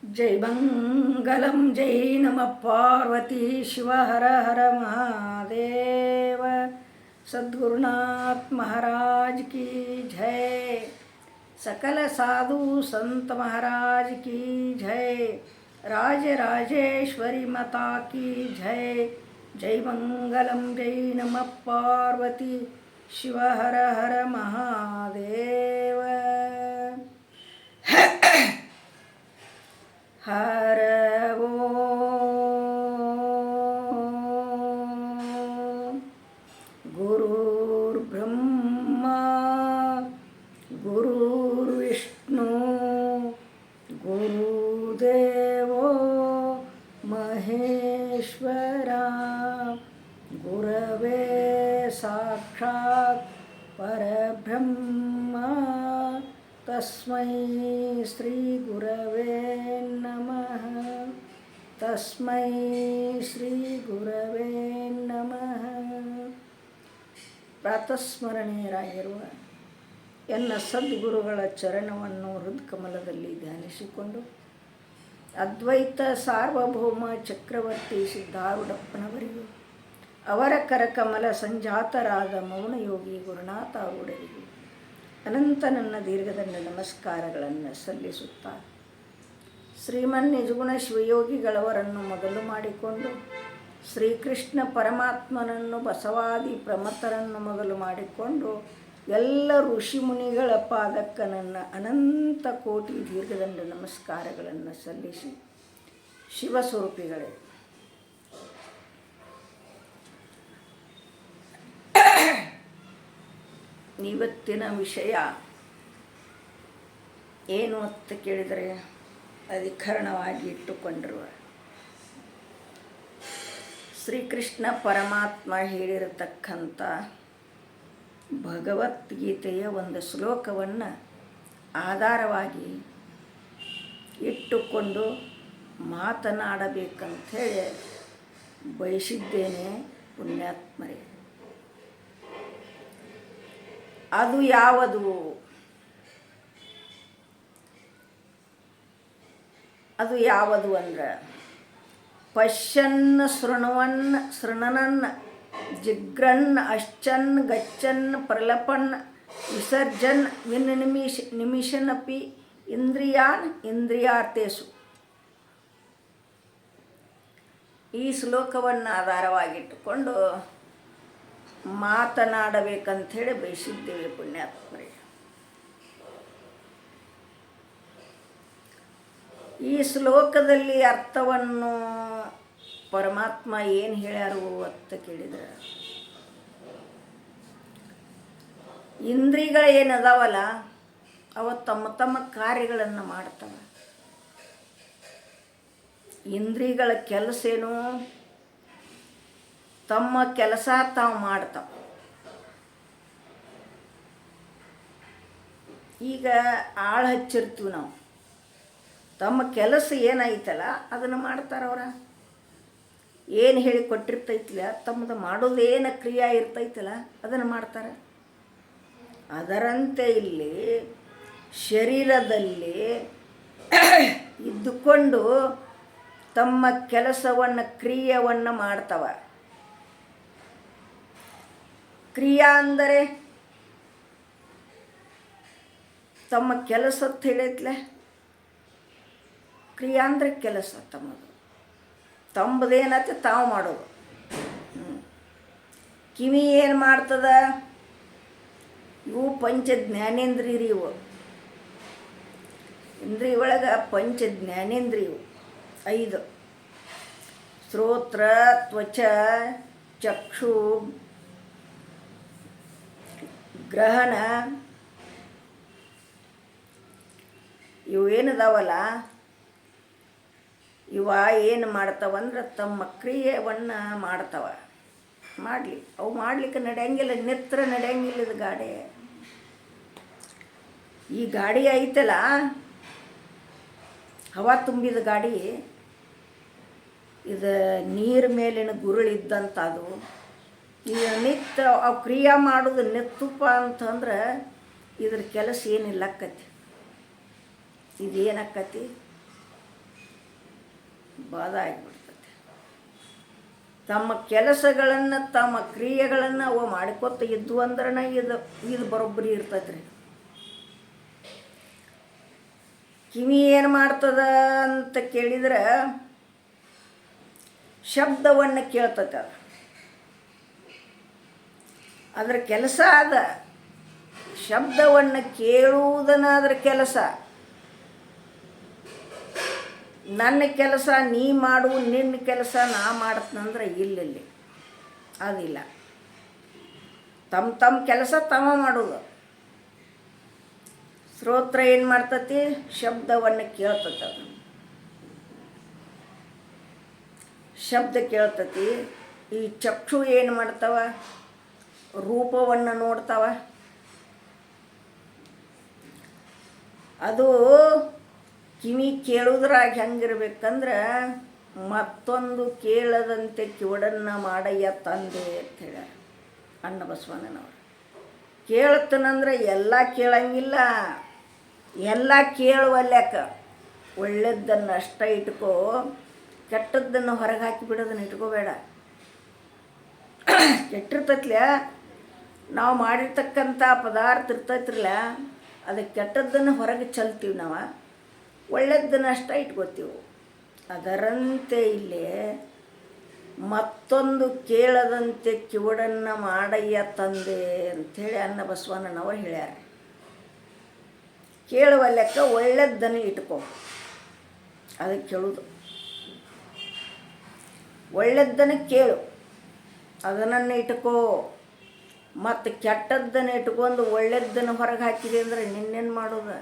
जय मंगलम जय नमः पार्वती शिव हर हर महादेव। सद्गुरुनाथ महाराज की जय। सकल साधु संत महाराज की जय। राज राजेश्वरी माता की जय। जय मंगलम जय नमः पार्वती शिव हर हर महादेव। हर ओम। गुरुर्ब्रह्मा गुरुर्विष्णु गुरुदेवो महेश्वरा। गुरवे साक्षात् परब्रह्मा तस्मै श्री गुरवे नमः। तस्मै श्री गुरवे नमः। ಪ್ರಾತಸ್ಮರಣೀಯರಾಗಿರುವ ಎನ್ನ ಸದ್ಗುರುಗಳ ಚರಣವನ್ನು ಹೃತ್ಕಮಲದಲ್ಲಿ ಧ್ಯಾನಿಸಿಕೊಂಡು ಅದ್ವೈತ ಸಾರ್ವಭೌಮ ಚಕ್ರವರ್ತಿ ಸಿದ್ಧಾರೂಢಪ್ಪನವರಿಗೂ ಅವರ ಕರಕಮಲ ಸಂಜಾತರಾದ ಮೌನಯೋಗಿ ಗುರುನಾಥಾರೂಢರಿಗೂ ಅನಂತ ನನ್ನ ದೀರ್ಘದಂಡ ನಮಸ್ಕಾರಗಳನ್ನು ಸಲ್ಲಿಸುತ್ತಾ ಶ್ರೀಮನ್ ನಿಜಗುಣ ಶಿವಯೋಗಿಗಳವರನ್ನು ಮೊದಲು ಮಾಡಿಕೊಂಡು ಶ್ರೀಕೃಷ್ಣ ಪರಮಾತ್ಮನನ್ನು ಬಸವಾದಿ ಪ್ರಮಥರನ್ನು ಮೊದಲು ಮಾಡಿಕೊಂಡು ಎಲ್ಲ ಋಷಿಮುನಿಗಳ ಪಾದಕ್ಕೆ ನನ್ನ ಅನಂತ ಕೋಟಿ ದೀರ್ಘದಂಡ ನಮಸ್ಕಾರಗಳನ್ನು ಸಲ್ಲಿಸಿ ಶಿವಸ್ವರೂಪಿಗಳೇ, ಇವತ್ತಿನ ವಿಷಯ ಏನು ಅಂತ ಕೇಳಿದರೆ ಅಧಿಕರಣವಾಗಿ ಇಟ್ಟುಕೊಂಡಿರುವ ಶ್ರೀಕೃಷ್ಣ ಪರಮಾತ್ಮ ಹೇಳಿರತಕ್ಕಂಥ ಭಗವದ್ಗೀತೆಯ ಒಂದು ಶ್ಲೋಕವನ್ನು ಆಧಾರವಾಗಿ ಇಟ್ಟುಕೊಂಡು ಮಾತನಾಡಬೇಕಂಥೇಳಿ ಬಯಸಿದ್ದೇನೆ ಪುಣ್ಯಾತ್ಮರೇ. ಅದು ಯಾವುದು? ಅದು ಯಾವುದು ಅಂದ್ರೆ ಪಶ್ಯನ್ ಶೃಣ್ವನ್ ಶೃಣನನ್ ಜಿಗ್ರನ್ ಅಶ್ಚನ್ ಗಚ್ಚನ್ ಪ್ರಲಪನ್ ವಿಸರ್ಜನ್ ನಿಮಿಷನಪಿ ಇಂದ್ರಿಯಾನ್ ಇಂದ್ರಿಯಾರ್ಥೇಸು. ಈ ಶ್ಲೋಕವನ್ನು ಆಧಾರವಾಗಿಟ್ಟುಕೊಂಡು ಮಾತನಾಡಬೇಕಂಥೇಳಿ ಬಯಸಿದ್ದೇವೆ ಪುಣ್ಯಾತ್ಮರೇ. ಈ ಶ್ಲೋಕದಲ್ಲಿ ಅರ್ಥವನ್ನು ಪರಮಾತ್ಮ ಏನು ಹೇಳ್ಯಾರು ಅಂತ ಕೇಳಿದ್ರೆ, ಇಂದ್ರಿಯಗಳು ಏನದಾವಲ್ಲ ಅವ ತಮ್ಮ ತಮ್ಮ ಕಾರ್ಯಗಳನ್ನು ಮಾಡ್ತವೆ. ಇಂದ್ರಿಯಗಳ ಕೆಲಸ ಏನು? ತಮ್ಮ ಕೆಲಸ ತಾವು ಮಾಡ್ತಾವೆ. ಈಗ ಆಳು ಹಚ್ಚಿರ್ತೀವಿ ನಾವು, ತಮ್ಮ ಕೆಲಸ ಏನೈತಲ್ಲ ಅದನ್ನು ಮಾಡ್ತಾರವ್ರ. ಏನು ಹೇಳಿ ಕೊಟ್ಟಿರ್ತೈತಿಲ್ಲ ತಮ್ಮದು ಮಾಡೋದೇನು ಕ್ರಿಯೆ ಇರ್ತೈತಲ್ಲ ಅದನ್ನು ಮಾಡ್ತಾರೆ. ಅದರಂತೆ ಇಲ್ಲಿ ಶರೀರದಲ್ಲಿ ಇದ್ದುಕೊಂಡು ತಮ್ಮ ಕೆಲಸವನ್ನು ಕ್ರಿಯೆಯನ್ನು ಮಾಡ್ತವ. ಕ್ರಿಯಾ ಅಂದರೆ ತಮ್ಮ ಕೆಲಸ ತಿಳಿಯತ್ಲೆ. ಕ್ರಿಯಾ ಅಂದರೆ ಕೆಲಸ ತಮ್ಮದು, ತಮ್ಮದೇನತ್ತೆ ತಾವು ಮಾಡೋದು. ಕಿವಿ ಏನು ಮಾಡ್ತದ? ಇವು ಪಂಚ ಜ್ಞಾನೇಂದ್ರಿಯರು. ಇವು ಇಂದ್ರಿಯ ಒಳಗೆ ಪಂಚ ಜ್ಞಾನೇಂದ್ರಿಯವು 5: ಶ್ರೋತ್ರ, ತ್ವಚ, ಚಕ್ಷು, ಗ್ರಹಣ. ಇವು ಏನದಾವಲ್ಲ ಇವ ಏನು ಮಾಡ್ತಾವಂದ್ರೆ ತಮ್ಮ ಕ್ರಿಯೆಯನ್ನು ಮಾಡ್ತಾವ. ಮಾಡಲಿ, ಅವು ಮಾಡಲಿಕ್ಕೆ ನಡೆಯಂಗಿಲ್ಲ, ನಿತ್ರ ನಡೆಯಂಗಿಲ್ಲ. ಇದು ಗಾಡಿ, ಈ ಗಾಡಿ ಐತಲ್ಲ ಹವಾ ತುಂಬಿದ ಗಾಡಿ, ಇದು ನೀರು ಮೇಲಿನ ಗುರುಳಿದ್ದಂಥ ಅದು. ಇದು ನಿತ್ಯ ಅವು ಕ್ರಿಯೆ ಮಾಡೋದು ನಿತ್ತುಪ್ಪ ಅಂತಂದ್ರೆ ಇದ್ರ ಕೆಲಸ ಏನಿಲ್ಲ ಆಕ್ಕತಿ. ಇದೇನಾಕತಿ? ಬಾಧ ಆಗಿಬಿಡ್ತೈತಿ. ತಮ್ಮ ಕೆಲಸಗಳನ್ನು ತಮ್ಮ ಕ್ರಿಯೆಗಳನ್ನು ಅವು ಮಾಡ್ಕೊತ ಇದ್ವು ಅಂದ್ರೆ ಇದು ಬರೋಬ್ಬರಿ ಇರ್ತೈತೆ ರೀ. ಕಿವಿ ಏನು ಮಾಡ್ತದ ಅಂತ ಕೇಳಿದ್ರೆ ಶಬ್ದವನ್ನು ಕೇಳ್ತೈತೆ. ಅದರ ಕೆಲಸ ಅದ, ಶಬ್ದವನ್ನು ಕೇಳುವುದನ್ನ ಅದರ ಕೆಲಸ. ನನ್ನ ಕೆಲಸ ನೀ ಮಾಡು, ನಿನ್ನ ಕೆಲಸ ನಾ ಮಾಡ್ತನಂದ್ರೆ ಇಲ್ಲಿ ಅದಿಲ್ಲ. ತಮ್ಮ ಕೆಲಸ ತಮ್ಮ ಮಾಡೋದು. ಶ್ರೋತ್ರ ಏನು ಮಾಡ್ತತಿ? ಶಬ್ದವನ್ನು ಕೇಳ್ತತಿ. ಶಬ್ದ ಕೇಳ್ತತಿ. ಈ ಚಕ್ಷು ಏನು ಮಾಡ್ತಾವ? ರೂಪವನ್ನು ನೋಡ್ತಾವ. ಅದು ಕಿವಿ ಕೇಳುವುದ್ರಾಗ ಹೆಂಗಿರ್ಬೇಕಂದ್ರೆ, ಮತ್ತೊಂದು ಕೇಳದಂತೆ ಕಿವಡನ್ನ ಮಾಡಯ್ಯ ತಂದೆ ಅಂತ ಹೇಳ್ಯಾರ ಅಣ್ಣ ಬಸವಣ್ಣನವರು. ಕೇಳ್ತನಂದ್ರೆ ಎಲ್ಲ ಕೇಳಂಗಿಲ್ಲ, ಎಲ್ಲ ಕೇಳುವಲ್ಯಾಕ. ಒಳ್ಳೆದ್ದನ್ನು ಅಷ್ಟ ಇಟ್ಕೋ, ಕೆಟ್ಟದ್ದನ್ನು ಹೊರಗೆ ಹಾಕಿಬಿಡೋದನ್ನು ಇಟ್ಕೋಬೇಡ. ಕೆಟ್ಟಿರ್ತೈತ್ಲ, ನಾವು ಮಾಡಿರ್ತಕ್ಕಂಥ ಪದಾರ್ಥ ಇರ್ತೈತ್ರಲ್ಲ, ಅದಕ್ಕೆ ಕೆಟ್ಟದ್ದನ್ನು ಹೊರಗೆ ಚೆಲ್ತೀವಿ ನಾವು, ಒಳ್ಳೆದ್ದನ್ನು ಅಷ್ಟ ಇಟ್ಕೋತೀವಿ. ಅದರಂತೆ ಇಲ್ಲೇ ಮತ್ತೊಂದು ಕೇಳದಂತೆ ಕಿವುಡನ್ನು ಮಾಡಯ್ಯ ತಂದೆ ಅಂಥೇಳಿ ಅನ್ನ ಬಸವಣ್ಣನವರು ಹೇಳ್ಯಾರ. ಕೇಳುವ ಲೆಕ್ಕ ಒಳ್ಳೆದ್ದನ್ನು ಇಟ್ಕೋ, ಅದಕ್ಕೆ ಕೇಳೋದು. ಒಳ್ಳೆದ್ದನ್ನು ಕೇಳು, ಅದನ್ನು ಇಟ್ಕೋ. ಮತ್ತು ಕೆಟ್ಟದ್ದನ್ನು ಇಟ್ಕೊಂಡು ಒಳ್ಳೆದ್ದನ್ನು ಹೊರಗೆ ಹಾಕಿದೆ ಅಂದರೆ ನಿನ್ನೇನು ಮಾಡೋದು?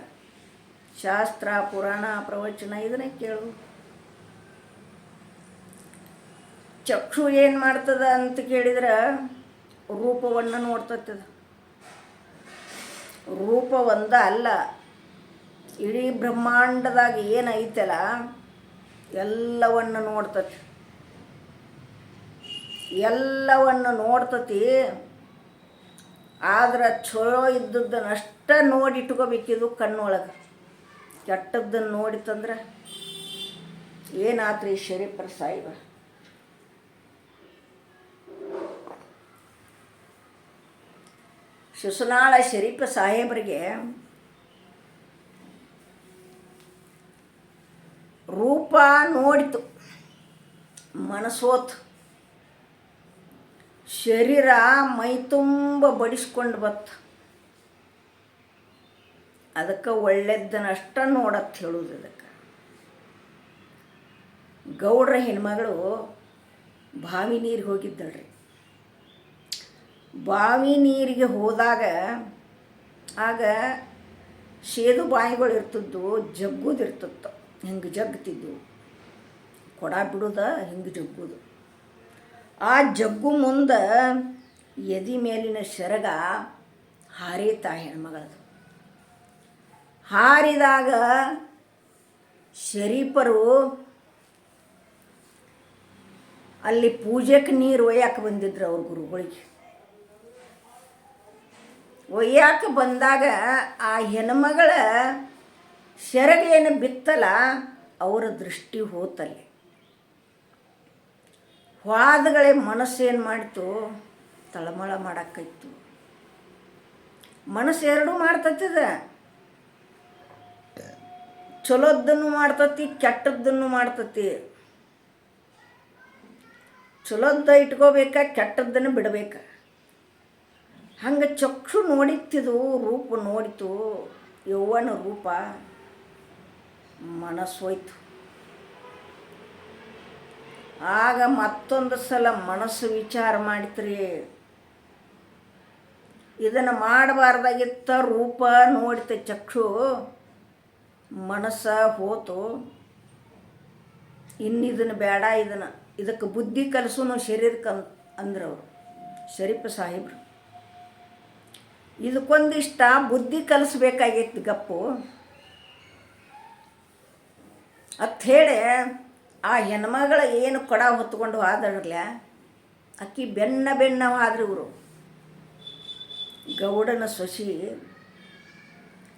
ಶಾಸ್ತ್ರ, ಪುರಾಣ, ಪ್ರವಚನ ಇದನ್ನೇ ಕೇಳು. ಚಕ್ಷು ಏನು ಮಾಡ್ತದ ಅಂತ ಕೇಳಿದ್ರೆ ರೂಪವನ್ನು ನೋಡ್ತದ. ರೂಪ ಒಂದ ಅಲ್ಲ, ಇಡೀ ಬ್ರಹ್ಮಾಂಡದಾಗ ಏನೈತಲ್ಲ ಎಲ್ಲವನ್ನು ನೋಡ್ತತಿ. ಎಲ್ಲವನ್ನು ನೋಡ್ತತಿ. ಆದ್ರೆ ಚಲೋ ಇದ್ದದ್ದನ್ನು ಅಷ್ಟ ನೋಡಿಟ್ಕೋಬೇಕಿದು ಕಣ್ಣೊಳಗೆ. ಕೆಟ್ಟದ್ದನ್ನು ನೋಡಿತಂದ್ರೆ ಏನಾತ್ರಿ ಶರೀಫರ ಸಾಯಿಬ? ಶಿಶುನಾಳ ಶರೀಫ ಸಾಹೇಬರಿಗೆ ರೂಪ ನೋಡಿತು, ಮನಸ್ಸೋತು. ಶರೀರ ಮೈ ತುಂಬ ಬಡಿಸ್ಕೊಂಡು ಬತ್ತು. ಅದಕ್ಕೆ ಒಳ್ಳೆದ್ದನ್ನು ಅಷ್ಟ ನೋಡತ್ತೆ ಹೇಳೋದು. ಅದಕ್ಕೆ ಗೌಡ್ರ ಹೆಣ್ಮಗಳು ಬಾವಿ ನೀರಿಗೆ ಹೋಗಿದ್ದಳ್ರಿ. ಬಾವಿ ನೀರಿಗೆ ಹೋದಾಗ ಆಗ ಸೇದು ಬಾಯಿಗಳು ಇರ್ತಿದ್ವು, ಜಗ್ಗುದಿರ್ತಿತ್ತು. ಹಿಂಗೆ ಜಗ್ತಿದ್ವು, ಕೊಡ ಬಿಡೋದ ಹಿಂಗೆ ಜಗ್ಗುದು. ಆ ಜಗ್ಗು ಮುಂದೆ ಎದಿ ಮೇಲಿನ ಸೆರಗ ಹಾರಿತ ಹೆಣ್ಮಗಳದು. ಹಾರಿದಾಗ ಶರೀಫರು ಅಲ್ಲಿ ಪೂಜೆಗೆ ನೀರು ಒಯ್ಯಾಕೆ ಬಂದಿದ್ರು ಅವ್ರ ಗುರುಗಳಿಗೆ. ಒಯ್ಯಾಕೆ ಬಂದಾಗ ಆ ಹೆಣ್ಮಗಳ ಸೆರಗ ಏನು ಬಿತ್ತಲ್ಲ, ಅವರ ದೃಷ್ಟಿ ಹೋತಲ್ಲಿ. ವಾದಗಳೇ ಮನಸ್ಸೇನು ಮಾಡಿತು? ತಳಮಳ ಮಾಡಾಕೈತು. ಮನಸ್ಸು ಎರಡೂ ಮಾಡ್ತದ. ಚಲೋದ್ದನ್ನು ಮಾಡ್ತತಿ, ಕೆಟ್ಟದ್ದನ್ನು ಮಾಡ್ತತಿ. ಚಲೋದ್ದ ಇಟ್ಕೋಬೇಕ, ಕೆಟ್ಟದ್ದನ್ನು ಬಿಡಬೇಕ. ಹಂಗೆ ಚಕ್ಷು ನೋಡಿತ್ತಿದು, ರೂಪ ನೋಡಿತು, ಯೌವನ ರೂಪ. ಮನಸ್ಸು ಹೋಯ್ತು. ಆಗ ಮತ್ತೊಂದು ಸಲ ಮನಸ್ಸು ವಿಚಾರ ಮಾಡಿತ್ರಿ, ಇದನ್ನು ಮಾಡಬಾರ್ದಾಗಿತ್ತ. ರೂಪ ನೋಡಿತ ಚಕ್ಷು, ಮನಸ್ಸ ಹೋತು. ಇನ್ನಿದನ್ನು ಬೇಡ, ಇದಕ್ಕೆ ಬುದ್ಧಿ ಕಲಿಸೋನು ಶರೀರಕ್ಕೆ ಅಂದ್ರು ಅವರು ಶರೀಫ ಸಾಹೇಬ್ರು. ಇದಕ್ಕೊಂದಿಷ್ಟ ಬುದ್ಧಿ ಕಲಿಸ್ಬೇಕಾಗೈತಿ ಗಪ್ಪು ಅತ್ಹೇಳಿ ಆ ಹೆಣ್ಮಗಳ ಏನು ಕೊಡ ಹೊತ್ಕೊಂಡು ಹೋದಡ್ರಲ್ಲ, ಅಕ್ಕಿ ಬೆನ್ನ ಹೋದ್ರು ಇವರು. ಗೌಡನ ಸೊಸಿ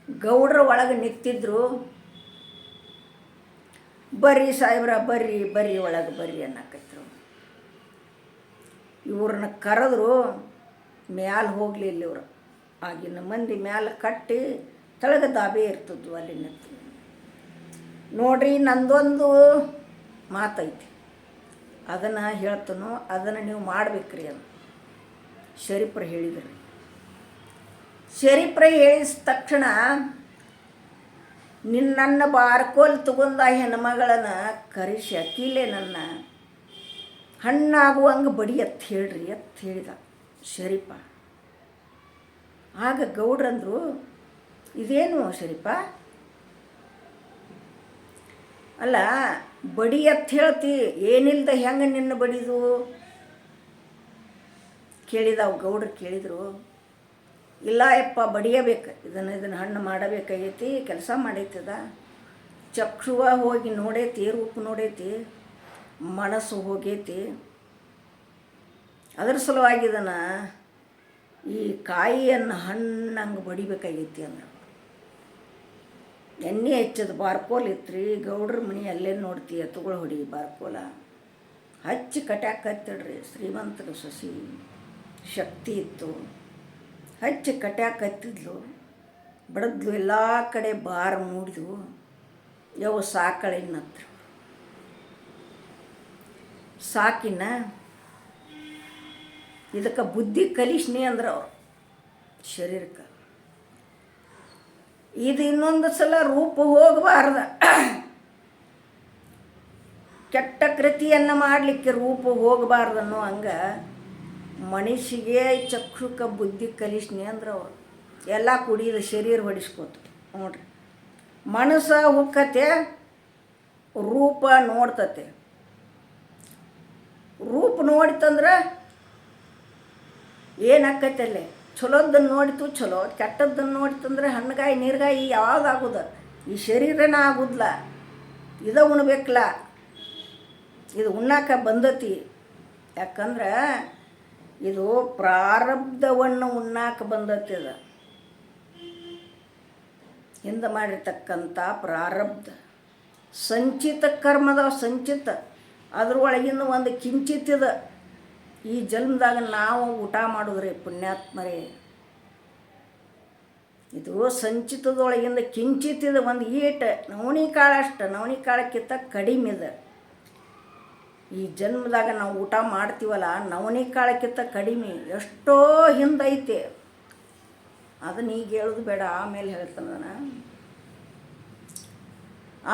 ಗೌಡ್ರ ಒಳಗೆ ನಿಂತಿದ್ರು. ಬರ್ರಿ ಸಾಹೇಬ್ರ ಬರ್ರಿ ಬರ್ರಿ ಒಳಗೆ ಬರ್ರಿ ಅನ್ನಕತ್ರು. ಇವ್ರನ್ನ ಕರೆದ್ರು ಮ್ಯಾಲೆ ಹೋಗಲಿಲ್ಲ ಇವರು. ಆಗಿನ ಮಂದಿ ಮ್ಯಾಲೆ ಕಟ್ಟಿ ತಳಗ ದಾಬೆ ಇರ್ತದ್ವು ಅಲ್ಲಿ ನಿಂತು. ನೋಡ್ರಿ ನಂದೊಂದು ಮಾತೈತಿ, ಅದನ್ನು ಹೇಳ್ತನೋ ಅದನ್ನು ನೀವು ಮಾಡ್ಬೇಕ್ರಿ ಅಂತ ಶರೀಫ್ರು ಹೇಳಿದ್ರು. ಶರೀಫ್ರು ಹೇಳಿದ ತಕ್ಷಣ ನನ್ನ ಬಾರ್ಕೋಲ್ ತಗೊಂಡ ಹೆಣ್ಮಗಳನ್ನ ಕರೆಸಿ ಅಕೀಲೆ ನನ್ನ ಹಣ್ಣಾಗುವಂಗೆ ಬಡಿ ಎತ್ತ ಹೇಳ್ರಿ ಎತ್ತ ಹೇಳಿದ ಶರೀಫ. ಆಗ ಗೌಡ್ರಂದ್ರು, ಇದೇನು ಶರೀಫ, ಅಲ್ಲ ಬಡಿ ಎತ್ತ ಹೇಳ್ತಿ, ಏನಿಲ್ದ ಹೆಂಗೆ ನಿನ್ನ ಬಡಿದು ಕೇಳಿದವು. ಗೌಡ್ರು ಕೇಳಿದರು, ಇಲ್ಲ ಯಪ್ಪ ಬಡಿಯಬೇಕು, ಇದನ್ನು ಹಣ್ಣು ಮಾಡಬೇಕಾಗೈತಿ, ಕೆಲಸ ಮಾಡೈತದ. ಚಕ್ಷುವ ಹೋಗಿ ನೋಡೈತಿ, ರೂಪ ನೋಡೈತಿ, ಮನಸ್ಸು ಹೋಗೈತಿ, ಅದರ ಸಲುವಾಗಿ ಇದನ್ನು ಈ ಕಾಯಿಯನ್ನು ಹಣ್ಣಂಗೆ ಬಡಿಬೇಕಾಗೈತಿ ಅಂದ್ರೆ. ಎಣ್ಣೆ ಹೆಚ್ಚದ ಬಾರ್ಕೋಲ್ ಇತ್ತು ರೀ ಗೌಡ್ರ ಮನೆ, ಅಲ್ಲೇ ನೋಡ್ತಿ ಎತ್ತುಗಳು ಹೊಡಿ ಬಾರ್ಕೋಲ ಹಚ್ಚಿ ಕಟ್ಯಾಕ ಕತ್ತಿಡ್ರಿ. ಶ್ರೀಮಂತರ ಸೊಸಿ ಶಕ್ತಿ ಇತ್ತು, ಹಚ್ಚಿ ಕಟ್ಯಾಕ ಕತ್ತಿದ್ಲು, ಬಡದ್ಲು, ಎಲ್ಲ ಕಡೆ ಬಾರ್ ಮೂಡಿದ್ವು. ಯವು ಸಾಕಳಿನತ್ರ ಸಾಕಿನ ಇದಕ್ಕೆ ಬುದ್ಧಿ ಕಲಿಸ್ನಿ ಅಂದ್ರೆ ಅವ್ರು ಶರೀರಕ್ಕೆ. ಇದು ಇನ್ನೊಂದು ಸಲ ರೂಪ ಹೋಗಬಾರ್ದ, ಕೆಟ್ಟ ಕೃತಿಯನ್ನು ಮಾಡಲಿಕ್ಕೆ ರೂಪ ಹೋಗಬಾರ್ದು ಅನ್ನೋ ಹಂಗೆ ಮನುಷ್ಯಗೆ ಚಕ್ಷುಕ ಬುದ್ಧಿ ಕಲಿಸ್ನಿ ಅಂದ್ರೆ ಅವ್ರು. ಎಲ್ಲ ಕುಡಿಯೋದು ಶರೀರ ಹೊಡಿಸ್ಕೋತು ನೋಡ್ರಿ. ಮನಸ್ಸು ಹುಕ್ಕತೆ, ರೂಪ ನೋಡ್ತತೆ. ರೂಪ ನೋಡಿತಂದ್ರೆ ಏನಾಕೈತಲ್ಲೇ, ಚಲೋದನ್ನು ನೋಡಿತು ಚಲೋ, ಕೆಟ್ಟದ್ದನ್ನು ನೋಡಿತಂದ್ರೆ ಹಣ್ಣುಗಾಯಿ ನೀರ್ಗಾಯಿ ಯಾವ್ದಾಗುದ, ಈ ಶರೀರನ ಆಗುದಿಲ್ಲ. ಇದು ಉಣ್ಬೇಕಲ್ಲ, ಇದು ಉಣ್ಣಾಕ ಬಂದತಿ. ಯಾಕಂದ್ರೆ ಇದು ಪ್ರಾರಬ್ಧವನ್ನು ಉಣ್ಣಾಕ ಬಂದತ್ತಿದ, ಹಿಂದೆ ಮಾಡಿರ್ತಕ್ಕಂಥ ಪ್ರಾರಬ್ಧ ಸಂಚಿತ ಕರ್ಮದ ಸಂಚಿತ, ಅದ್ರೊಳಗಿಂದ ಒಂದು ಕಿಂಚಿತ್ತಿದ. ಈ ಜನ್ಮದಾಗ ನಾವು ಊಟ ಮಾಡಿದ್ರಿ ಪುಣ್ಯಾತ್ಮರೇ, ಇದು ಸಂಚಿತದೊಳಗಿಂದ ಕಿಂಚಿತ್ತಿದ ಒಂದು ಈಟ ನವಣಿ ಕಾಳಷ್ಟು, ನವಣಿ ಕಾಳಕ್ಕಿಂತ ಕಡಿಮೆ ಇದೆ. ಈ ಜನ್ಮದಾಗ ನಾವು ಊಟ ಮಾಡ್ತೀವಲ್ಲ, ನವಣಿ ಕಾಳಕ್ಕಿಂತ ಕಡಿಮೆ ಎಷ್ಟೋ ಹಿಂದೈತೆ. ಅದನ್ನ ಈಗ ಹೇಳೋದು ಬೇಡ, ಆಮೇಲೆ ಹೇಳ್ತಾನೆ ನಾನು.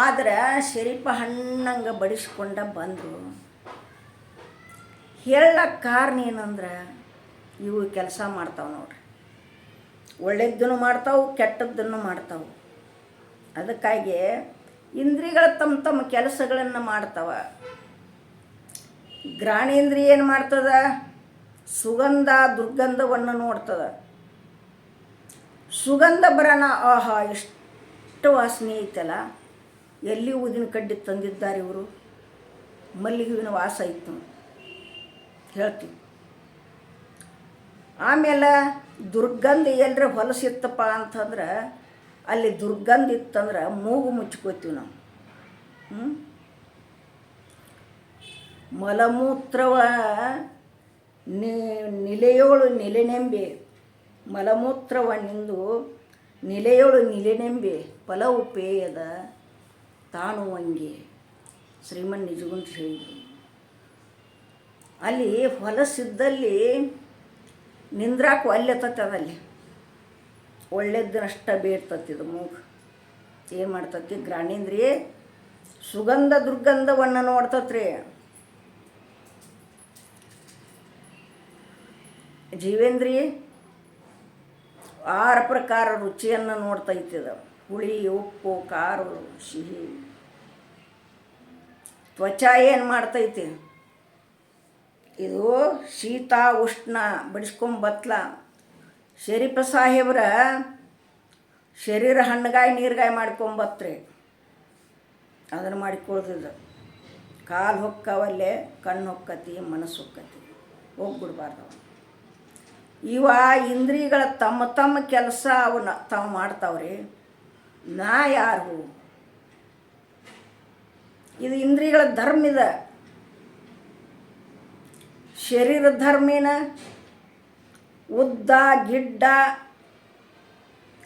ಆದರೆ ಶರೀಫ ಹಣ್ಣಂಗೆ ಬಡಿಸ್ಕೊಂಡ ಬಂದರು. ಹೇಳಕ್ಕೆ ಕಾರಣ ಏನಂದ್ರೆ, ಇವು ಕೆಲಸ ಮಾಡ್ತಾವೆ ನೋಡ್ರಿ, ಒಳ್ಳೆಯದನ್ನು ಮಾಡ್ತಾವೆ, ಕೆಟ್ಟದ್ದನ್ನು ಮಾಡ್ತಾವೆ. ಅದಕ್ಕಾಗಿ ಇಂದ್ರಿಯಗಳು ತಮ್ಮ ತಮ್ಮ ಕೆಲಸಗಳನ್ನು ಮಾಡ್ತಾವೆ. ಘ್ರಾಣೇಂದ್ರಿಯ ಏನು ಮಾಡ್ತದ, ಸುಗಂಧ ದುರ್ಗಂಧವನ್ನು ನೋಡ್ತದ. ಸುಗಂಧ ಬರೋಣ, ಆಹಾ ಎಷ್ಟು ವಾಸನೆ ಐತಲ್ಲ, ಎಲ್ಲಿ ಊದಿನ ಕಡ್ಡಿ ತಂದಿದ್ದಾರೆ ಇವರು, ಮಲ್ಲಿಗೆ ಹೂವಿನ ವಾಸ ಇತ್ತು ಹೇಳ್ತೀವಿ. ಆಮೇಲೆ ದುರ್ಗಂಧ ಎಲ್ಲರ ಹೊಲಸಿತ್ತಪ್ಪ ಅಂತಂದ್ರೆ, ಅಲ್ಲಿ ದುರ್ಗಂಧ ಇತ್ತಂದ್ರೆ ಮೂಗು ಮುಚ್ಕೋತೀವಿ ನಾವು. ಮಲಮೂತ್ರವ ನಿಲೆಯೋಳು ನಿಲೆನೆಂಬೆ, ಮಲಮೂತ್ರವ ನಿಂದು ನಿಲೆಯೋಳು ನಿಲೆನೆಂಬೆ, ಫಲವು ಪೇಯದ ತಾಣುವಂಗೆ ಶ್ರೀಮನ್ ನಿಜಗುಂತ ಹೇಳಿದರು. ಅಲ್ಲಿ ಹೊಲಸಿದ್ದಲ್ಲಿ ನಿಂದ್ರಾಕು ಅಲ್ಲೆತ್ತತ್ತೆ, ಅದಲ್ಲಿ ಒಳ್ಳೆದ್ದನಷ್ಟ ಬೇಡ್ತತ್ತಿದು ಮೂಗು. ಏನು ಮಾಡ್ತತಿ, ಘ್ರಾಣೇಂದ್ರಿಯ ಸುಗಂಧ ದುರ್ಗಂಧವನ್ನು ನೋಡ್ತತ್ರಿ. ಜೀವೇಂದ್ರಿಯ 6 ಪ್ರಕಾರ ರುಚಿಯನ್ನು ನೋಡ್ತೈತಿದ, ಹುಳಿ, ಉಪ್ಪು, ಖಾರ, ಸಿಹಿ. ತ್ವಚ ಏನು ಮಾಡ್ತೈತಿ, ಇದು ಶೀತ ಉಷ್ಣ ಬಡಿಸ್ಕೊಂಬತ್ಲ. ಶರೀಫ ಸಾಹೇಬ್ರ ಶರೀರ ಹಣ್ಣುಗಾಯಿ ನೀರ್ಗಾಯಿ ಮಾಡ್ಕೊಂಬತ್ರಿ, ಅದನ್ನು ಮಾಡಿಕೊಳ್ದಿದ್ದ. ಕಾಲು ಹೊಕ್ಕವಲ್ಲೇ ಕಣ್ಣು ಹೊಕ್ಕತಿ, ಮನಸ್ಸು ಹೊಕ್ಕತಿ, ಹೋಗ್ಬಿಡ್ಬಾರ್ದು. ಇವ ಇಂದ್ರಿಯಗಳ ತಮ್ಮ ತಮ್ಮ ಕೆಲಸ ಅವನ್ನ ತಾವು ಮಾಡ್ತಾವ್ರಿ. ನಾ ಯಾರು, ಇದು ಇಂದ್ರಿಯಗಳ ಧರ್ಮ ಇದೆ. ಶರೀರ ಧರ್ಮೇನ ಉದ್ದ ಗಿಡ್ಡ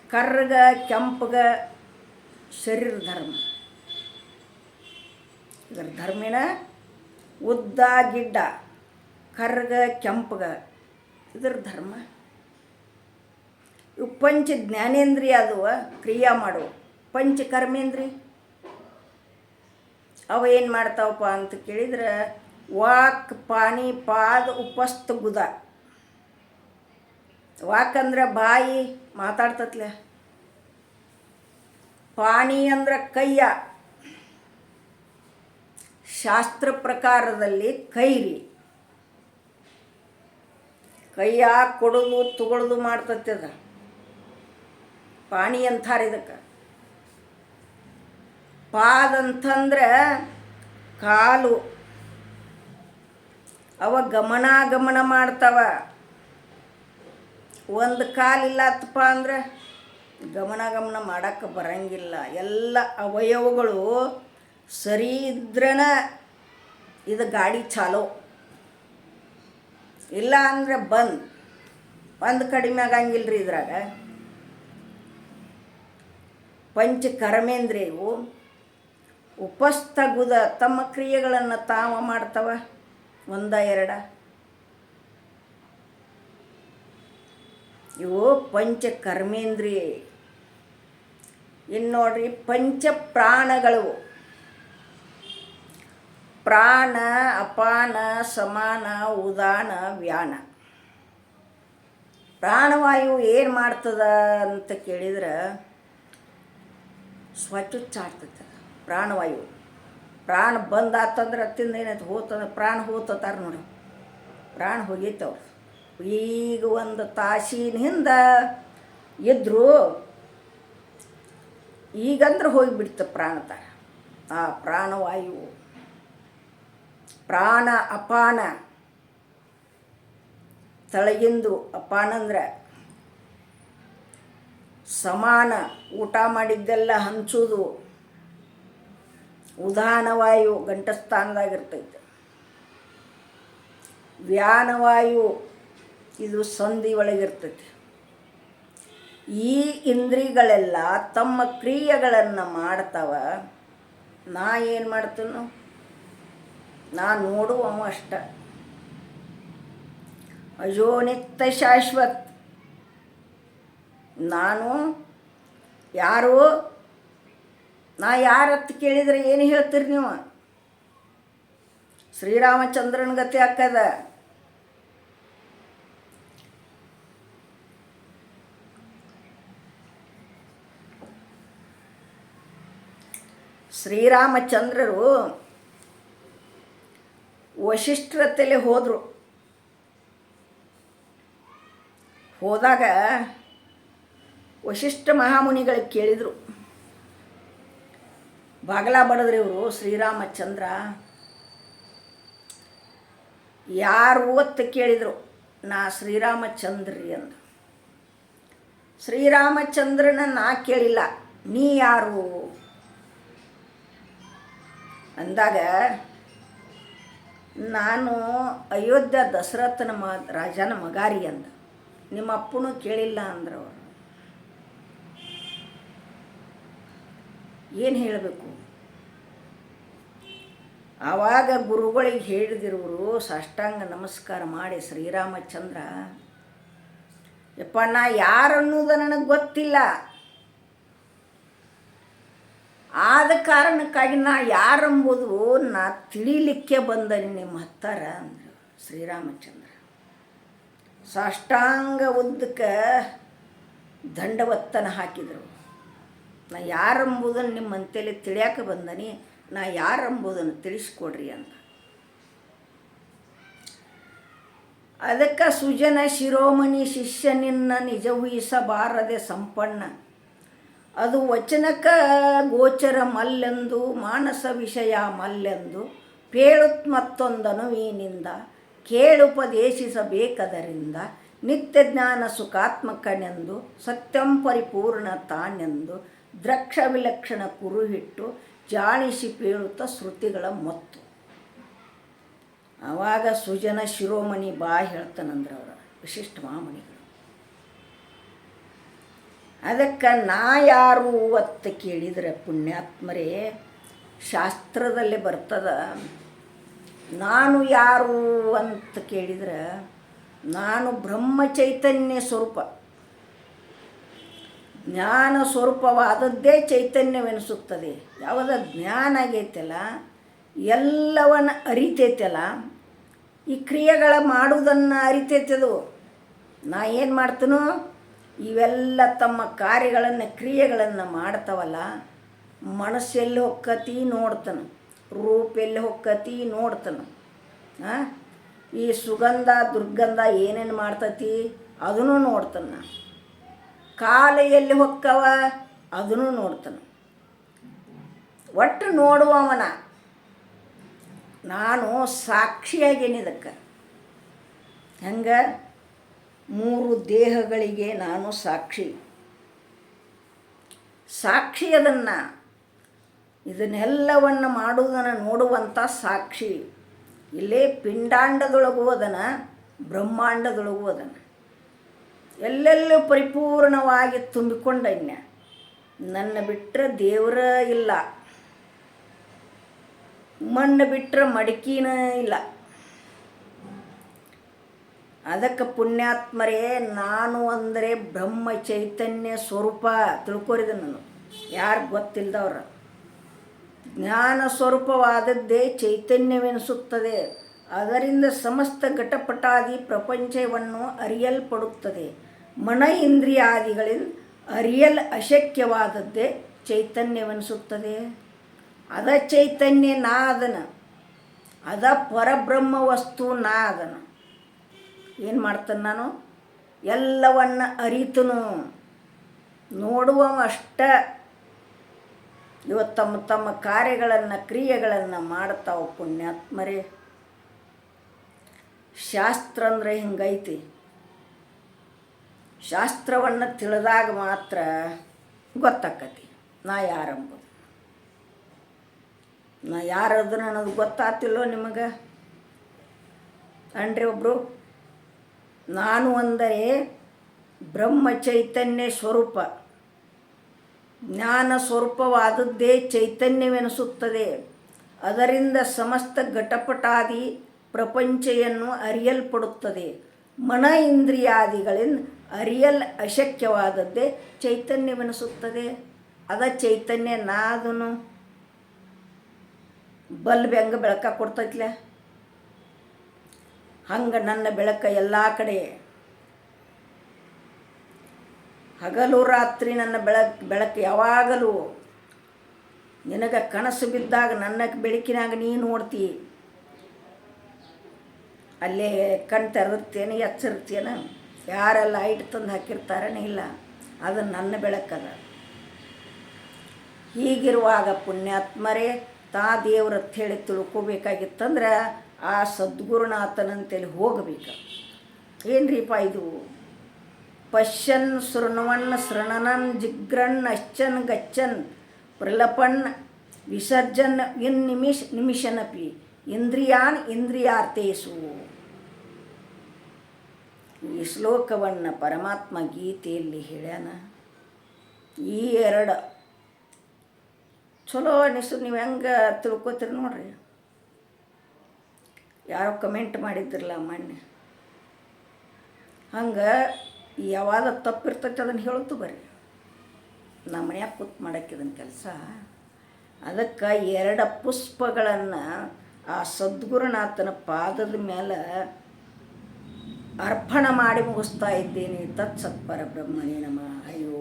ಕರ್ರಗ ಕೆಂಪಗ ಶರೀರ ಧರ್ಮ. ಇದರ ಧರ್ಮೇನ ಉದ್ದ ಗಿಡ್ಡ ಕರ್ರಗ ಕೆಂಪಗ ಇದರ ಧರ್ಮ. ಇವು ಪಂಚ ಜ್ಞಾನೇಂದ್ರಿಯ ಅದುವ ಕ್ರಿಯಾ ಮಾಡುವ. ಪಂಚ ಕರ್ಮೇಂದ್ರಿ ಅವ ಏನು ಮಾಡ್ತಾವಪ್ಪ ಅಂತ ಕೇಳಿದ್ರೆ ವಾಕ್ ಪಾನಿ ಪಾದ ಉಪಸ್ಥ ಗುದ. ವಾಕ್ ಅಂದ್ರೆ ಬಾಯಿ ಮಾತಾಡ್ತತ್ಲೆ, ಪಾನಿ ಅಂದ್ರೆ ಕೈಯ, ಶಾಸ್ತ್ರ ಪ್ರಕಾರದಲ್ಲಿ ಕೈರಿ ಕೈಯ ಕೊಡೋದು ತಗೊಳ್ಳೋದು ಮಾಡ್ತತಿ. ಅದ ಪಾನಿ ಅಂತಾರೆ ಇದಕ್ಕೆ. ಪಾದ ಅಂತಂದ್ರೆ ಕಾಲು, ಅವ ಗಮನ ಮಾಡ್ತಾವ. ಒಂದು ಕಾಲಿಲ್ಲತ್ತಪ್ಪ ಅಂದ್ರೆ ಗಮನ ಮಾಡೋಕ್ಕೆ ಬರಂಗಿಲ್ಲ. ಎಲ್ಲ ಅವಯವಗಳು ಸರಿ ಇದ್ರನ ಇದು ಗಾಡಿ ಚಾಲೋ, ಇಲ್ಲ ಅಂದರೆ ಬಂದ್ ಕಡಿಮೆ ಆಗಂಗಿಲ್ಲ ರೀ. ಇದ್ರಾಗ ಪಂಚ ಕರ್ಮೇಂದ್ರಿಯವು ಉಪಸ್ಥಗುದ ತಮ್ಮ ಕ್ರಿಯೆಗಳನ್ನು ತಾವ ಮಾಡ್ತವ. ಒಂದ ಎರಡ ಇವು ಪಂಚ ಕರ್ಮೇಂದ್ರಿಯ. ಇನ್ನು ನೋಡ್ರಿ ಪಂಚ ಪ್ರಾಣಗಳು. ಪ್ರಾಣ ಅಪಾನ ಸಮಾನ ಉದಾನ ವ್ಯಾನ. ಪ್ರಾಣವಾಯು ಏನು ಮಾಡ್ತದ ಅಂತ ಕೇಳಿದ್ರೆ ಸ್ವಚ್ಛಾಡ್ತದೆ ಪ್ರಾಣವಾಯು. ಪ್ರಾಣ ಬಂದಾತಂದ್ರೆ ಅತ್ತಿಂದ ಏನಾಯ್ತು ಹೋತಂದ್ರೆ ಪ್ರಾಣ ಹೋತಾರ ನೋಡಿ. ಪ್ರಾಣ ಹೋಗೈತವ್ರು. ಈಗ ಒಂದು ತಾಸಿನ ಹಿಂದೆ ಇದ್ದರು, ಈಗಂದ್ರೆ ಹೋಗಿಬಿಡ್ತ ಪ್ರಾಣತಾರ. ಆ ಪ್ರಾಣವಾಯು. ಪ್ರಾಣ ಅಪಾನ ತಳಗಿಂದು, ಅಪಾನ ಅಂದ್ರೆ ಸಮಾನ ಊಟ ಮಾಡಿದ್ದೆಲ್ಲ ಹಂಚೋದು. ಉದಾನವಾಯು ಗಂಟಸ್ಥಾನದಾಗಿರ್ತೈತೆ. ವ್ಯಾನವಾಯು ಇದು ಸಂಧಿ ಒಳಗಿರ್ತೈತಿ. ಈ ಇಂದ್ರಿಯಗಳೆಲ್ಲ ತಮ್ಮ ಕ್ರಿಯೆಗಳನ್ನು ಮಾಡ್ತಾವ. ನಾ ಏನು ಮಾಡ್ತೀನೋ ನಾ ನೋಡುವವ ಅಷ್ಟ. ಅಜೋನಿತ್ಯ ಶಾಶ್ವತ್. ನಾನು ಯಾರು? ನಾ ಯಾರತ್ತು ಕೇಳಿದರೆ ಏನು ಹೇಳ್ತೀರಿ ನೀವು? ಶ್ರೀರಾಮಚಂದ್ರನ ಗತಿ ಹಾಕದ. ಶ್ರೀರಾಮಚಂದ್ರರು ವಶಿಷ್ಠರತ್ತಲೆ ಹೋದರು. ಹೋದಾಗ ವಶಿಷ್ಠ ಮಹಾಮುನಿಗಳಿಗೆ ಕೇಳಿದರು. ಬಾಗಲ ಬಡದ್ರಿ ಇವರು ಶ್ರೀರಾಮಚಂದ್ರ. ಯಾರು ಅಂತ ಕೇಳಿದರು. ನಾ ಶ್ರೀರಾಮಚಂದ್ರಿ ಅಂದ. ಶ್ರೀರಾಮಚಂದ್ರನ ನಾ ಕೇಳಿಲ್ಲ, ನೀ ಯಾರು ಅಂದಾಗ ನಾನು ಅಯೋಧ್ಯ ದಶರಥನ ರಾಜನ ಮಗಾರಿ ಅಂದ. ನಿಮ್ಮ ಅಪ್ಪನೂ ಕೇಳಿಲ್ಲ ಅಂದ್ರೆ ಅವರು ಏನು ಹೇಳಬೇಕು? ಆವಾಗ ಗುರುಗಳಿಗೆ ಹೇಳಿದಿರುವರು ಸಾಷ್ಟಾಂಗ ನಮಸ್ಕಾರ ಮಾಡಿ, ಶ್ರೀರಾಮಚಂದ್ರ ಯಪ್ಪ ನಾ ಯಾರನ್ನೋದು ನನಗೆ ಗೊತ್ತಿಲ್ಲ, ಆದ ಕಾರಣಕ್ಕಾಗಿ ನಾ ಯಾರೆಂಬುದು ನಾ ತಿಳಿಲಿಕ್ಕೆ ಬಂದನಿ ನಿಮ್ಮ ಹತ್ತಾರ ಅಂದರು ಶ್ರೀರಾಮಚಂದ್ರ. ಸಾಷ್ಟಾಂಗ ಉದ್ದಕ್ಕೆ ದಂಡವತ್ತನ ಹಾಕಿದರು. ನಾ ಯಾರೆಂಬುದನ್ನು ನಿಮ್ಮ ಅಂತೆಯಲ್ಲಿ ತಿಳಿಯಾಕೆ ಬಂದನಿ, ನಾ ಯಾರೆಂಬುದನ್ನು ತಿಳಿಸ್ಕೊಡ್ರಿ ಅಂತ. ಅದಕ್ಕೆ ಸುಜನ ಶಿರೋಮಣಿ ಶಿಷ್ಯನಿನ್ನ ನಿಜವಹಿಸಬಾರದೆ ಸಂಪನ್ನ, ಅದು ವಚನಕ ಗೋಚರ ಮಲ್ಲೆಂದು ಮಾನಸ ವಿಷಯ ಮಲ್ಲೆಂದು ಪೇಳುತ್ ಮತ್ತೊಂದನುವೀನಿಂದ ಕೇಳುಪದೇಶಿಸಬೇಕದರಿಂದ ನಿತ್ಯ ಜ್ಞಾನ ಸುಖಾತ್ಮಕನೆಂದು ಸತ್ಯಂ ಪರಿಪೂರ್ಣ ತಾನೆಂದು ದ್ರಕ್ಷ ವಿಲಕ್ಷಣ ಕುರುಹಿಟ್ಟು ಜಾಣಿಸಿ ಪೇಳುತ್ತ ಶ್ರುತಿಗಳ ಮೊತ್ತು. ಆವಾಗ ಸುಜನ ಶಿರೋಮಣಿ ಬಾ ಹೇಳ್ತಾನಂದ್ರೆ ಅವರ ವಿಶಿಷ್ಟ ಮಹಾಮಣಿಗಳು. ಅದಕ್ಕೆ ನಾ ಯಾರು ಅಂತ ಕೇಳಿದರೆ ಪುಣ್ಯಾತ್ಮರೇ, ಶಾಸ್ತ್ರದಲ್ಲಿ ಬರ್ತದ. ನಾನು ಯಾರು ಅಂತ ಕೇಳಿದ್ರೆ ನಾನು ಬ್ರಹ್ಮ ಚೈತನ್ಯ ಸ್ವರೂಪ. ಜ್ಞಾನ ಸ್ವರೂಪವಾದದ್ದೇ ಚೈತನ್ಯವೆನಿಸುತ್ತದೆ. ಯಾವಾಗ ಜ್ಞಾನ ಆಗೈತಲ್ಲ, ಎಲ್ಲವನ್ನ ಅರಿತೈತಲ್ಲ, ಈ ಕ್ರಿಯೆಗಳ ಮಾಡುವುದನ್ನು ಅರಿತೈತದು. ನಾ ಏನು ಮಾಡ್ತೀನೋ ಇವೆಲ್ಲ ತಮ್ಮ ಕಾರ್ಯಗಳನ್ನು ಕ್ರಿಯೆಗಳನ್ನು ಮಾಡ್ತಾವಲ್ಲ, ಮನಸ್ಸೆಲ್ಲಿ ಹೊಕ್ಕತಿ ನೋಡ್ತಾನೆ, ರೂಪ ಎಲ್ಲಿ ಹೊಕ್ಕತಿ ನೋಡ್ತಾನೆ. ಈ ಸುಗಂಧ ದುರ್ಗಂಧ ಏನೇನು ಮಾಡ್ತತಿ ಅದನ್ನು ನೋಡ್ತಾನೆ. ಕಾಲ ಎಲ್ಲಿ ಹೊಕ್ಕವ ಅದನ್ನು ನೋಡ್ತಾನೆ. ಒಟ್ಟು ನೋಡುವವನ. ನಾನು ಸಾಕ್ಷಿಯಾಗೇನಿದಕ್ಕೆ. ಹೆಂಗೆ 3 ದೇಹಗಳಿಗೆ ನಾನು ಸಾಕ್ಷಿ. ಸಾಕ್ಷಿ ಅದನ್ನು, ಇದನ್ನೆಲ್ಲವನ್ನು ಮಾಡುವುದನ್ನು ನೋಡುವಂಥ ಸಾಕ್ಷಿ. ಇಲ್ಲೇ ಪಿಂಡಾಂಡದೊಳಗೂ ಅದನ, ಬ್ರಹ್ಮಾಂಡದೊಳಗೂ ಅದನ, ಎಲ್ಲೆಲ್ಲೂ ಪರಿಪೂರ್ಣವಾಗಿ ತುಂಬಿಕೊಂಡನ್ಯ. ನನ್ನ ಬಿಟ್ಟರೆ ದೇವರ ಇಲ್ಲ, ಮಣ್ಣು ಬಿಟ್ಟರೆ ಮಡಿಕಿನ ಇಲ್ಲ. ಅದಕ್ಕೆ ಪುಣ್ಯಾತ್ಮರೇ, ನಾನು ಅಂದರೆ ಬ್ರಹ್ಮ ಚೈತನ್ಯ ಸ್ವರೂಪ. ತಿಳ್ಕೊರಿದ ನಾನು, ಯಾರು ಗೊತ್ತಿಲ್ಲದವ್ರ. ಜ್ಞಾನ ಸ್ವರೂಪವಾದದ್ದೇ ಚೈತನ್ಯವೆನಿಸುತ್ತದೆ. ಅದರಿಂದ ಸಮಸ್ತ ಘಟಪಟಾದಿ ಪ್ರಪಂಚವನ್ನು ಅರಿಯಲ್ಪಡುತ್ತದೆ. ಮನ ಇಂದ್ರಿಯಾದಿಗಳಿಂದ ಅರಿಯಲ್ ಅಶಕ್ಯವಾದದ್ದೇ ಚೈತನ್ಯವೆನಿಸುತ್ತದೆ. ಅದ ಚೈತನ್ಯ ನಾ ಅದನ, ಅದ ಪರಬ್ರಹ್ಮ ವಸ್ತು ನಾ ಅದನ. ಏನು ಮಾಡ್ತಾನೆ ನಾನು? ಎಲ್ಲವನ್ನ ಅರಿತನು. ನೋಡುವ ಅಷ್ಟ. ಇವತ್ತು ತಮ್ಮ ತಮ್ಮ ಕಾರ್ಯಗಳನ್ನು ಕ್ರಿಯೆಗಳನ್ನು ಮಾಡ್ತಾವೆ ಪುಣ್ಯಾತ್ಮರೇ. ಶಾಸ್ತ್ರ ಅಂದರೆ ಹಿಂಗೈತಿ. ಶಾಸ್ತ್ರವನ್ನು ತಿಳಿದಾಗ ಮಾತ್ರ ಗೊತ್ತಾಕತಿ ನಾ ಯಾರಂಬುದು. ನಾ ಯಾರದು ಅನ್ನೋದು ಗೊತ್ತಾತಿಲ್ಲೋ ನಿಮಗೆ? ಅನ್ರಿ ಒಬ್ಬರು. ನಾನು ಅಂದರೆ ಬ್ರಹ್ಮ ಚೈತನ್ಯ ಸ್ವರೂಪ. ಜ್ಞಾನ ಸ್ವರೂಪವಾದದ್ದೇ ಚೈತನ್ಯವೆನಿಸುತ್ತದೆ. ಅದರಿಂದ ಸಮಸ್ತ ಘಟಪಟಾದಿ ಪ್ರಪಂಚವನ್ನು ಅರಿಯಲ್ಪಡುತ್ತದೆ. ಮನ ಇಂದ್ರಿಯಾದಿಗಳಿಂದ ಅರಿಯಲ್ ಅಶಕ್ಯವಾದದ್ದೇ ಚೈತನ್ಯವೆನಿಸುತ್ತದೆ. ಅದ ಚೈತನ್ಯ ನಾದನು. ಬಲ್ಬ್ ಹೆಂಗೆ ಬೆಳಕ ಕೊಡ್ತೈತ್ಲೆ, ಹಂಗೆ ನನ್ನ ಬೆಳಕ ಎಲ್ಲ ಕಡೆ. ಹಗಲು ರಾತ್ರಿ ನನ್ನ ಬೆಳಕು ಯಾವಾಗಲೂ. ನಿನಗೆ ಕನಸು ಬಿದ್ದಾಗ ನನ್ನ ಬೆಳಕಿನಾಗ ನೀ ನೋಡ್ತಿ. ಅಲ್ಲೇ ಕಣ್ ತೆರೆದಿರ್ತೇನೆ, ಎಚ್ಚರಿರ್ತೇನೆ. ಯಾರೆಲ್ಲ ಲೈಟ್ ತಂದು ಹಾಕಿರ್ತಾರನೇ ಇಲ್ಲ, ಅದು ನನ್ನ ಬೆಳಕದ. ಹೀಗಿರುವಾಗ ಪುಣ್ಯಾತ್ಮರೇ, ತಾ ದೇವ್ರತ್ ಹೇಳಿ ತಿಳ್ಕೊಬೇಕಾಗಿತ್ತಂದ್ರೆ ಆ ಸದ್ಗುರುನಾಥನಂತೇಳಿ ಹೋಗಬೇಕು. ಏನ್ರಿಪ್ಪ ಇದು? ಪಶ್ಯನ್ ಶೃಣ್ವನ್ ಶೃಣನನ್ ಜಿಗ್ರನ್ ಅಶ್ಚನ್ ಗಚ್ಚನ್ ಪ್ರಲಪನ್ ವಿಸರ್ಜನ್ ನಿಮಿಷನಪಿ ಇಂದ್ರಿಯಾನ್ ಇಂದ್ರಿಯಾರ್ಥೇಸು. ಈ ಶ್ಲೋಕವನ್ನು ಪರಮಾತ್ಮ ಗೀತೆಯಲ್ಲಿ ಹೇಳ್ಯಾನ. ಈ 2 ಚಲೋ ಅನಿಸು. ನೀವು ಹೆಂಗೆ ತಿಳ್ಕೊತೀರಿ ನೋಡ್ರಿ. ಯಾರೋ ಕಮೆಂಟ್ ಮಾಡಿದ್ರಲ್ಲ ಮೊನ್ನೆ, ಹಂಗೆ ಯಾವಾಗ ತಪ್ಪಿರ್ತೈತೆ ಅದನ್ನು ಹೇಳುತ್ತು ಬರ್ರಿ. ನಮ್ಮ ಮನ್ಯಾಗ ಕೂತ್ ಮಾಡಕ್ಕಿದನ್ ಕೆಲಸ. ಅದಕ್ಕೆ 2 ಪುಷ್ಪಗಳನ್ನು ಆ ಸದ್ಗುರುನಾಥನ ಪಾದದ ಮೇಲೆ ಅರ್ಪಣೆ ಮಾಡಿ ಮುಗಿಸ್ತಾ ಇದ್ದೀನಿ. ತತ್ಸತ್ಪರ ಬ್ರಹ್ಮಣೇ ನಮಃ. ಅಯ್ಯೋ